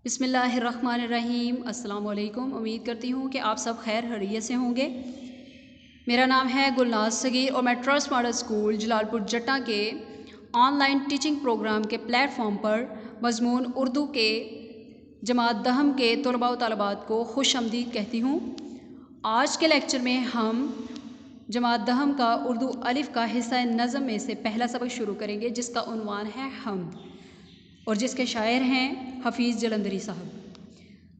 बिस्मिल्लाहिर्रहमानिर्रहीम। अस्सलाम वालेकुम। उम्मीद करती हूँ कि आप सब खैर खैरियत से होंगे। मेरा नाम है गुलनाज सगीर और मैं ट्रस्ट मॉडल स्कूल जलालपुर जट्टा के ऑनलाइन टीचिंग प्रोग्राम के प्लेटफॉर्म पर मज़मून उर्दू के जमात दहम के तलबा व तलबात को खुश आमदीद कहती हूँ। आज के लेक्चर में हम जमात दहम का उर्दू अलिफ़ का हिस्सा नज़म में से पहला सबक शुरू करेंगे, जिसका उन्वान है हम, और जिसके शायर हैं हफीज़ जलंधरी साहब।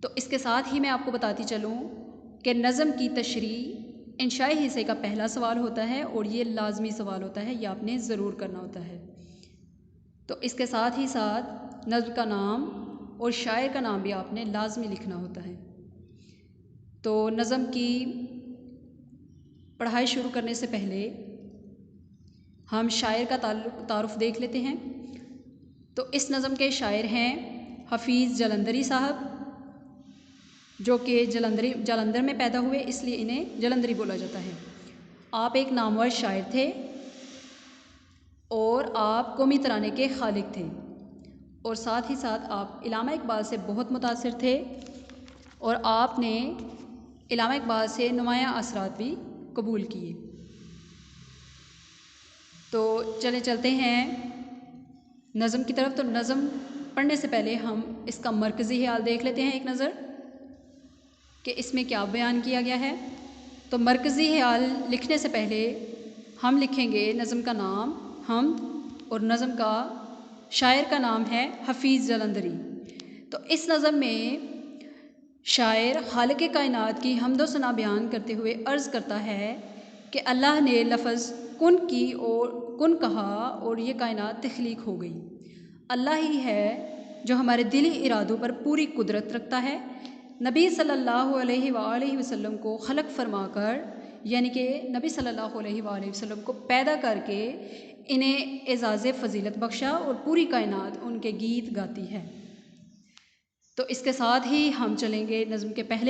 तो इसके साथ ही मैं आपको बताती चलूँ कि नज़म की तशरी इंशाई हिस्से का पहला सवाल होता है और ये लाजमी सवाल होता है, ये आपने ज़रूर करना होता है। तो इसके साथ ही साथ नज़म का नाम और शायर का नाम भी आपने लाजमी लिखना होता है। तो नज़म की पढ़ाई शुरू करने से पहले हम शायर का तारुफ देख लेते हैं। तो इस नज़म के शायर हैं हफीज़ जलंधरी साहब, जो कि जालंधर में पैदा हुए, इसलिए इन्हें जलंधरी बोला जाता है। आप एक नामवर शायर थे और आप कौमी तराने के खालिक थे, और साथ ही साथ आप इल्लामा इकबाल से बहुत मुतासिर थे और आपने इल्लामा इकबाल से नुमायाँ असरात भी कबूल किए। तो चलते हैं नज़म की तरफ। तो नज़म पढ़ने से पहले हम इसका मरकज़ी ख्याल देख लेते हैं एक नज़र कि इसमें क्या बयान किया गया है। तो मरकज़ी ख्याल लिखने से पहले हम लिखेंगे नज़म का नाम हम, और नज़म का शायर का नाम है हफीज़ जलंधरी। तो इस नज़म में शायर खालिक़ कायनात की हम्दो सना बयान करते हुए अर्ज़ करता है कि अल्लाह ने लफ़्ज़ कुन की और कुन कहा और ये कायनात तख्लीक हो गई। अल्लाह ही है जो हमारे दिली इरादों पर पूरी कुदरत रखता है। नबी सल्लल्लाहु अलैहि वसल्लम को खलक फरमाकर, यानी कि नबी सल्लल्लाहु अलैहि वसल्लम को पैदा करके इन्हें एजाज़ फ़जीलत बख्शा और पूरी कायनात उनके गीत गाती है। तो इसके साथ ही हम चलेंगे नज़म के पहले